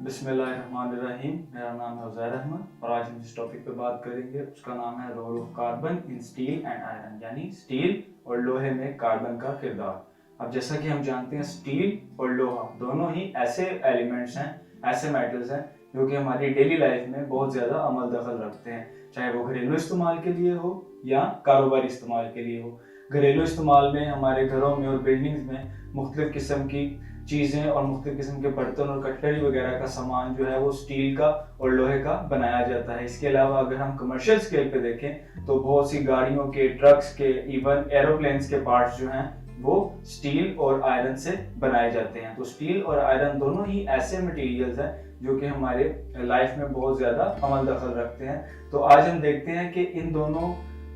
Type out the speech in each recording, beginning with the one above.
बिस्मिल्लाहिर्रहमानिर्रहीम। मेरा नाम है उज़ैर अहमद और आज हम जिस टॉपिक पे बात करेंगे उसका नाम है role of carbon in steel and iron, यानी स्टील और लोहे में कार्बन का किरदार। अब जैसा कि हम जानते हैं, स्टील और लोहा दोनों ही ऐसे एलिमेंट्स हैं, ऐसे मेटल्स हैं जो कि हमारी डेली लाइफ में बहुत ज़्यादा अमल दखल रखते हैं, चाहे वो घरेलू इस्तेमाल के लिए हो या कारोबारी इस्तेमाल के लिए हो। घरेलू इस्तेमाल में हमारे घरों में और बिल्डिंग्स में मुख्तलिफ किस्म की चीज़ें और मुख्तलिफ किस्म के बर्तन और कटलरी वगैरह का सामान जो है वो स्टील का और लोहे का बनाया जाता है। इसके अलावा अगर हम कमर्शियल स्केल पे देखें तो बहुत सी गाड़ियों के, ट्रक्स के, इवन एरोप्लेन्स के पार्ट्स जो हैं वो स्टील और आयरन से बनाए जाते हैं। तो स्टील और आयरन दोनों ही ऐसे मटेरियल्स हैं जो कि हमारे लाइफ में बहुत ज़्यादा अमल दखल रखते हैं। तो आज हम देखते हैं कि इन दोनों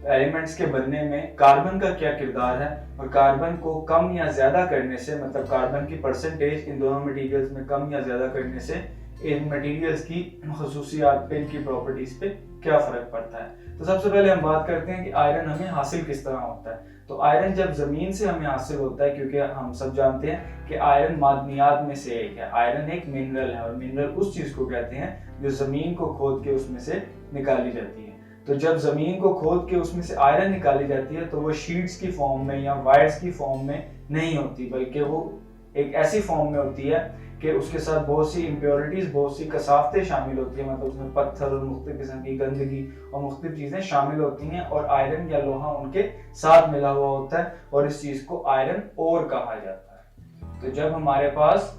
एलिमेंट्स के बनने में कार्बन का क्या किरदार है और कार्बन को कम या ज्यादा करने से, मतलब कार्बन की परसेंटेज इन दोनों मटेरियल्स में कम या ज्यादा करने से इन मटेरियल्स की खसूसियात पे, इनकी प्रॉपर्टीज पे क्या फर्क पड़ता है। तो सबसे पहले हम बात करते हैं कि आयरन हमें हासिल किस तरह होता है। तो आयरन जब जमीन से हमें हासिल होता है, क्योंकि हम सब जानते हैं कि आयरन मादनियात में से एक है। आयरन एक मिनरल है और मिनरल उस चीज को कहते हैं जो जमीन को खोद के उसमें से निकाली जाती है। तो जब जमीन को खोद के उसमें से आयरन निकाली जाती है तो वो शीट्स की फॉर्म में या वायर्स की फॉर्म में नहीं होती, बल्कि वो एक ऐसी फॉर्म में होती है कि उसके साथ बहुत सी इम्प्योरिटीज, बहुत सी कसाफ्तें शामिल होती है। मतलब उसमें पत्थर और मुख्तलिफ किस्म की गंदगी और मुख्तलिफ चीजें शामिल होती हैं और आयरन या लोहा उनके साथ मिला हुआ होता है और इस चीज को आयरन ओर कहा जाता है। तो जब हमारे पास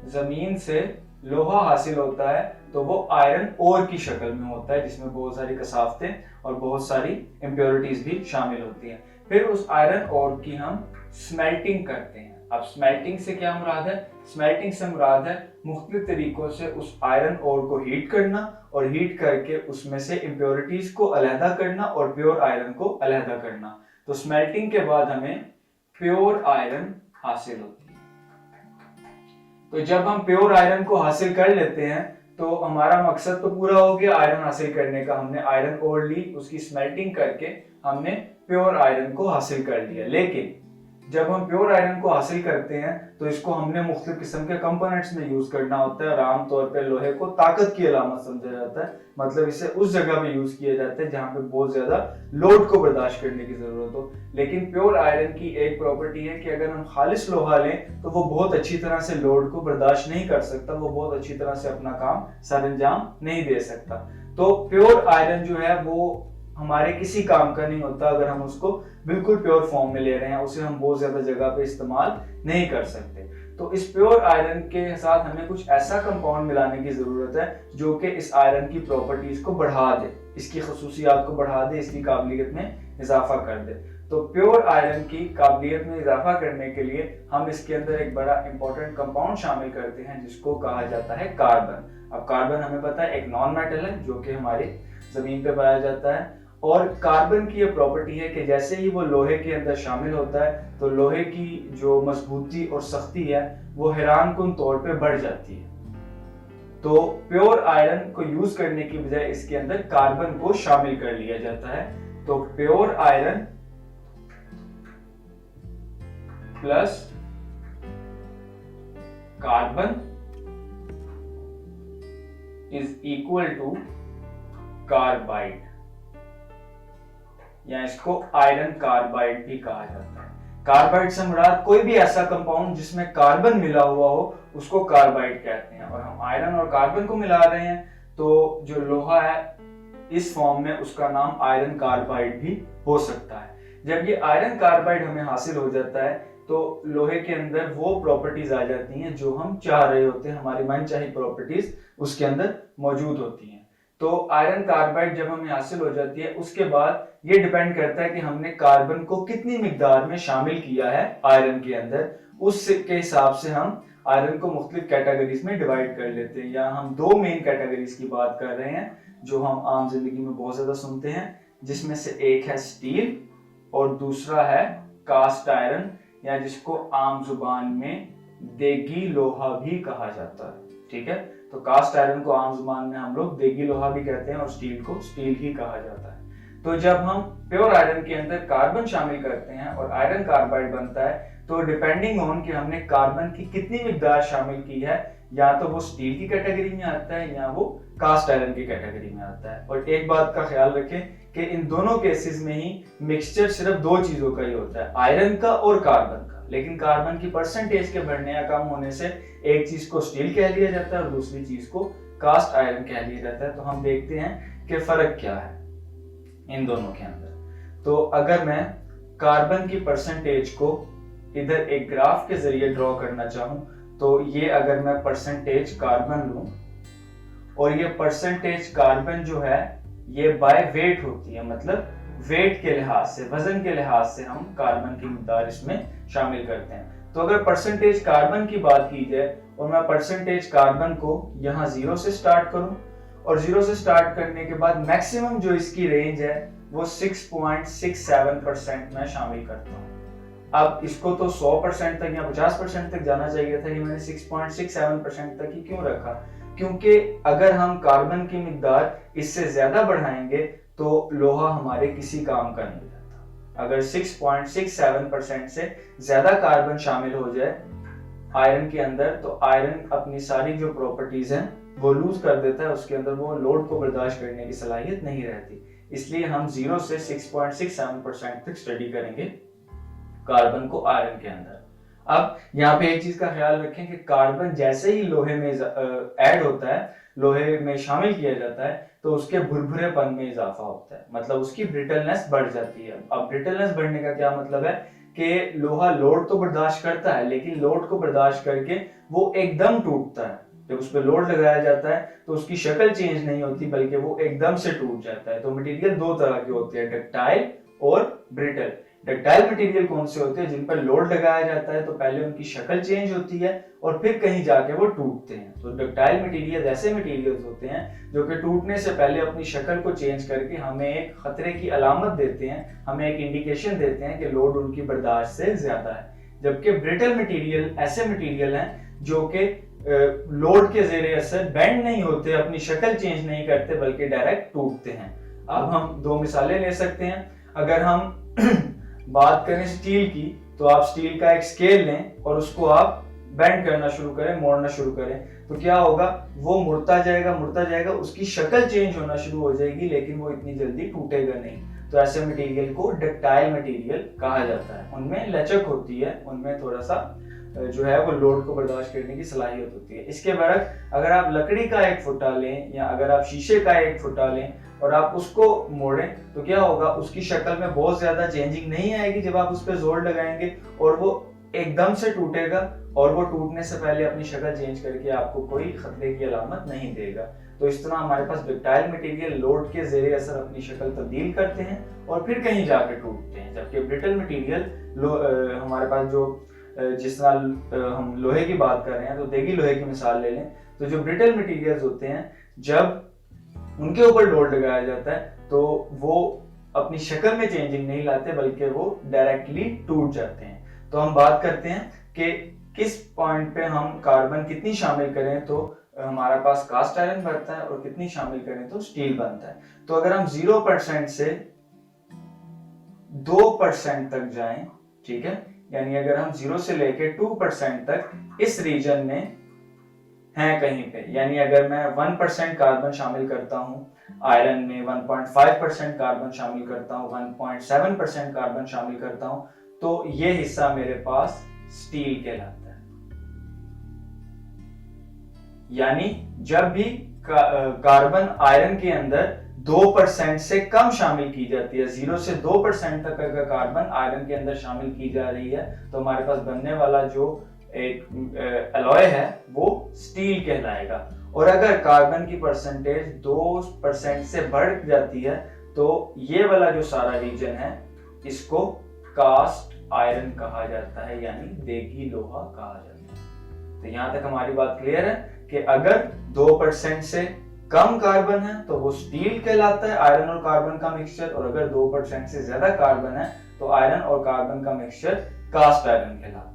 जमीन से लोहा हासिल होता है तो वो आयरन ओर की शक्ल में होता है, जिसमें बहुत सारी कसाफ्तें और बहुत सारी इम्प्योरिटीज भी शामिल होती हैं। फिर उस आयरन ओर की हम स्मेल्टिंग करते हैं। अब स्मेल्टिंग से क्या मुराद है? स्मेल्टिंग से मुराद है मुख्तलिफ तरीकों से उस आयरन ओर को हीट करना और हीट करके उसमें से इम्प्योरिटीज को अलहदा करना और प्योर आयरन को अलहदा करना। तो स्मेल्टिंग के बाद हमें प्योर आयरन हासिल होती है। तो जब हम प्योर आयरन को हासिल कर लेते हैं तो हमारा मकसद तो पूरा हो गया आयरन हासिल करने का। हमने आयरन ओर ली, उसकी स्मेल्टिंग करके हमने प्योर आयरन को हासिल कर लिया। लेकिन जब हम प्योर आयरन को हासिल करते हैं तो इसको हमने मुख्तलिफ किस्म के कंपोनेंट्स में यूज करना होता है और आमतौर पर लोहे को ताकत की अलामत समझा जाता है। मतलब इसे उस जगह पे यूज किया जाता है जहाँ पे बहुत ज्यादा लोड को बर्दाश्त करने की जरूरत हो। लेकिन प्योर आयरन की एक प्रॉपर्टी है कि अगर हम खालिश लोहा लें तो वो बहुत अच्छी तरह से लोड को बर्दाश्त नहीं कर सकता, वो बहुत अच्छी तरह से अपना काम सरअंजाम नहीं दे सकता। तो प्योर आयरन जो है वो हमारे किसी काम का नहीं होता अगर हम उसको बिल्कुल प्योर फॉर्म में ले रहे हैं, उसे हम बहुत ज्यादा जगह पे इस्तेमाल नहीं कर सकते। तो इस प्योर आयरन के साथ हमें कुछ ऐसा कंपाउंड मिलाने की जरूरत है जो कि इस आयरन की प्रॉपर्टीज को बढ़ा दे, इसकी खसूसियात को बढ़ा दे, इसकी काबिलियत में इजाफा कर दे। तो प्योर आयरन की काबिलियत में इजाफा करने के लिए हम इसके अंदर एक बड़ा इंपॉर्टेंट कंपाउंड शामिल करते हैं जिसको कहा जाता है कार्बन। अब कार्बन हमें पता है एक नॉन मेटल है जो कि हमारी जमीन पे पाया जाता है और कार्बन की यह प्रॉपर्टी है कि जैसे ही वो लोहे के अंदर शामिल होता है तो लोहे की जो मजबूती और सख्ती है वो हैरानकुन तौर पे बढ़ जाती है। तो प्योर आयरन को यूज करने की बजाय इसके अंदर कार्बन को शामिल कर लिया जाता है। तो pure iron plus carbon is equal to carbide, या इसको आयरन कार्बाइड भी कहा जाता है। कार्बाइड से मुराद कोई भी ऐसा कंपाउंड जिसमें कार्बन मिला हुआ हो उसको कार्बाइड कहते हैं। और हम आयरन और कार्बन को मिला रहे हैं तो जो लोहा है इस फॉर्म में उसका नाम आयरन कार्बाइड भी हो सकता है। जब ये आयरन कार्बाइड हमें हासिल हो जाता है तो लोहे के अंदर वो प्रॉपर्टीज आ जाती हैं जो हम चाह रहे होते हैं, हमारी मनचाही प्रॉपर्टीज उसके अंदर मौजूद होती हैं। तो आयरन कार्बाइड जब हमें हासिल हो जाती है उसके बाद ये डिपेंड करता है कि हमने कार्बन को कितनी मिकदार में शामिल किया है आयरन के अंदर, उसके हिसाब से हम आयरन को मुख्तलिफ कैटेगरीज में डिवाइड कर लेते हैं। या हम दो मेन कैटेगरीज की बात कर रहे हैं जो हम आम जिंदगी में बहुत ज्यादा सुनते हैं, जिसमें से एक है स्टील और दूसरा है कास्ट आयरन, या जिसको आम जुबान में देगी लोहा भी कहा जाता है। ठीक है, तो कास्ट आयरन को आम जुबान में हम लोग देगी लोहा भी कहते हैं और स्टील को स्टील ही कहा जाता है। तो जब हम प्योर आयरन के अंदर कार्बन शामिल करते हैं और आयरन कार्बाइड बनता है तो डिपेंडिंग ऑन कि हमने कार्बन की कितनी मिकदार शामिल की है या तो वो स्टील की कैटेगरी में आता है या वो कास्ट आयरन की कैटेगरी में आता है। और एक बात का ख्याल रखें कि इन दोनों केसेस में ही मिक्सचर सिर्फ दो चीजों का ही होता है, आयरन का और कार्बन का। लेकिन कार्बन की परसेंटेज के बढ़ने या कम होने से एक चीज को स्टील कह लिया जाता है और दूसरी चीज को कास्ट आयरन कह लिया जाता है। तो हम देखते हैं कि फर्क क्या है इन दोनों के अंदर। तो अगर मैं कार्बन की परसेंटेज को इधर एक ग्राफ के जरिए ड्रॉ करना चाहूं, तो ये अगर मैं परसेंटेज कार्बन लूं, और ये परसेंटेज कार्बन जो है ये बाय वेट होती है, मतलब वेट के लिहाज से, वजन के लिहाज से हम कार्बन की मिकदार इसमें शामिल करते हैं। तो अगर परसेंटेज कार्बन की बात की जाए और मैं परसेंटेज कार्बन को यहाँ 0 से स्टार्ट करूं, और 0 से स्टार्ट करने के बाद मैक्सिमम जो इसकी रेंज है वो 6.67% में शामिल करता हूँ। अब इसको तो 100% तक या 50% तक जाना चाहिए था, ये मैंने 6.67% तक ही क्यों रखा? क्योंकि अगर हम कार्बन की मिकदार इससे ज्यादा बढ़ाएंगे तो लोहा हमारे किसी काम का नहीं रहता। अगर 6.67% से ज्यादा कार्बन शामिल हो जाए आयरन के अंदर, तो आयरन अपनी सारी जो प्रॉपर्टीज हैं वो लूज कर देता है, उसके अंदर वो लोड को बर्दाश्त करने की सलाहियत नहीं रहती। इसलिए हम 0 से 6.67% तक स्टडी करेंगे कार्बन को आयरन के अंदर। अब यहाँ पे एक चीज का ख्याल रखें कि कार्बन जैसे ही लोहे में ऐड होता है, लोहे में शामिल किया जाता है, तो उसके भुरभुरेपन में इजाफा होता है, मतलब उसकी ब्रिटलनेस बढ़ जाती है। अब ब्रिटलनेस बढ़ने का क्या मतलब है कि लोहा लोड तो बर्दाश्त करता है, लेकिन लोड को बर्दाश्त करके वो एकदम टूटता है। जब उस पर लोड लगाया जाता है तो उसकी शक्ल चेंज नहीं होती, बल्कि वो एकदम से टूट जाता है। तो मटेरियल दो तरह के होते हैं, डक्टाइल और ब्रिटल। डक्टाइल मटेरियल कौन से होते हैं? जिन पर लोड लगाया जाता है तो पहले उनकी शक्ल चेंज होती है और फिर कहीं जाके वो टूटते हैं। तो डक्टाइल मटेरियल ऐसे मटेरियल्स होते हैं जो कि टूटने से पहले अपनी शक्ल को चेंज करके हमें एक खतरे की अलामत देते हैं, हमें एक इंडिकेशन देते हैं कि लोड उनकी बर्दाश्त से ज्यादा है। जबकि ब्रिटल मटेरियल ऐसे मटेरियल हैं जो कि लोड के जेरे असर बेंड नहीं होते, अपनी शक्ल चेंज नहीं करते, बल्कि डायरेक्ट टूटते हैं। अब हम दो मिसालें ले सकते हैं। अगर हम बात करें स्टील की, तो आप स्टील का एक स्केल लें और उसको आप बेंड करना शुरू करें, मोड़ना शुरू करें, तो क्या होगा? वो मुड़ता जाएगा, उसकी शक्ल चेंज होना शुरू हो जाएगी, लेकिन वो इतनी जल्दी टूटेगा नहीं। तो ऐसे मटेरियल को डक्टाइल मटेरियल कहा जाता है। उनमें लचक होती है, उनमें थोड़ा सा जो है वो लोड को बर्दाश्त करने की सलाहियत होती है। इसके बरक्स अगर आप लकड़ी का एक फुटा लें या अगर आप शीशे का एक फुटा लें और आप उसको मोड़ें, तो क्या होगा? उसकी शक्ल में बहुत ज्यादा चेंजिंग नहीं आएगी जब आप उस पर जोर लगाएंगे, और वो एकदम से टूटेगा, और वो टूटने से पहले अपनी शक्ल चेंज करके आपको कोई खतरे की अलामत नहीं देगा। तो इस तरह हमारे पास डक्टाइल मटेरियल लोड के जेरे असर अपनी शक्ल तब्दील करते हैं और फिर कहीं जाकर टूटते हैं। जबकि ब्रिटल मटेरियल हमारे पास जो जिस तरह हम लोहे की बात कर रहे हैं, तो देगी लोहे की मिसाल ले लें, तो जो ब्रिटल मटेरियल्स होते हैं जब उनके ऊपर लोड लगाया जाता है तो वो अपनी शक्ल में चेंजिंग नहीं लाते, बल्कि वो डायरेक्टली टूट जाते हैं। तो हम बात करते हैं कि किस पॉइंट पे हम कार्बन कितनी शामिल करें तो हमारा पास कास्ट आयरन बनता है और कितनी शामिल करें तो स्टील बनता है। तो अगर हम 0% से 2% तक जाएं, ठीक है, यानी अगर हम 0 से लेके 2% तक इस रीजन में हैं कहीं पे, यानी अगर मैं 1% कार्बन शामिल करता हूं आयरन में, 1.5% कार्बन शामिल करता हूं, 1.7% कार्बन शामिल करता हूं, तो ये हिस्सा मेरे पास स्टील कहलाता है। यानी जब भी कार्बन आयरन के अंदर 2% से कम शामिल की जाती है, 0 से 2% तक अगर कार्बन आयरन के अंदर शामिल की जा रही है, तो हमारे पास बनने वाला जो एक अलॉय है वो स्टील कहलाएगा। और अगर कार्बन की परसेंटेज 2% से बढ़ जाती है तो ये वाला जो सारा रीजन है इसको कास्ट आयरन कहा जाता है, यानी देगी लोहा कहा जाता है। तो यहां तक हमारी बात क्लियर है कि अगर 2% से कम कार्बन है तो वो स्टील कहलाता है, आयरन और कार्बन का मिक्सचर, और अगर 2% से ज्यादा कार्बन है तो आयरन और कार्बन का मिक्सचर कास्ट आयरन कहलाता है।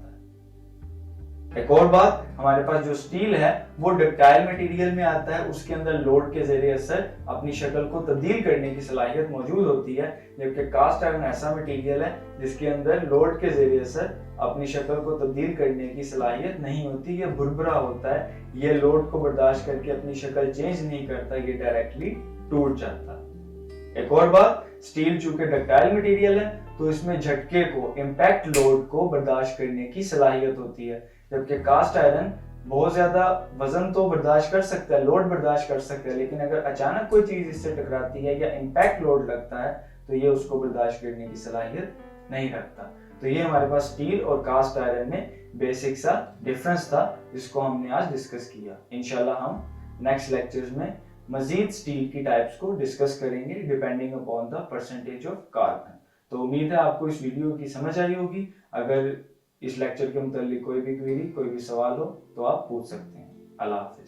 एक और बात, हमारे पास जो स्टील है वो डक्टाइल मटेरियल में आता है, उसके अंदर लोड के जरिए असर अपनी शक्ल को तब्दील करने की सलाहियत मौजूद होती है, जबकि कास्ट आयरन ऐसा मटेरियल है जिसके अंदर लोड के जरिए असर अपनी शक्ल को तब्दील करने की सलाहियत नहीं होती, ये भुरभुरा होता है, ये लोड को बर्दाश्त करके अपनी शक्ल चेंज नहीं करता, ये डायरेक्टली टूट जाता है। एक और बात, स्टील चूंकि डक्टाइल मटेरियल है तो इसमें झटके को, इम्पैक्ट लोड को बर्दाश्त करने की सलाहियत होती है, जबकि कास्ट आयरन बहुत ज्यादा वजन तो बर्दाश्त कर सकता है, लोड बर्दाश्त कर सकता है, लेकिन अगर अचानक कोई चीज इससे टकराती है या इम्पैक्ट लोड लगता है तो ये उसको बर्दाश्त करने की सलाहियत नहीं रखता। तो ये हमारे पास स्टील और कास्ट आयरन में बेसिक सा डिफरेंस था जिसको हमने आज डिस्कस किया। इंशाल्लाह हम नेक्स्ट लेक्चर्स में मजीद स्टील की टाइप्स को डिस्कस करेंगे depending upon the percentage of carbon. तो उम्मीद है आपको इस वीडियो की समझ आई होगी। अगर इस लेक्चर के मुतालिक कोई भी क्वेरी, कोई भी सवाल हो तो आप पूछ सकते हैं। अल्लाह हाफिज।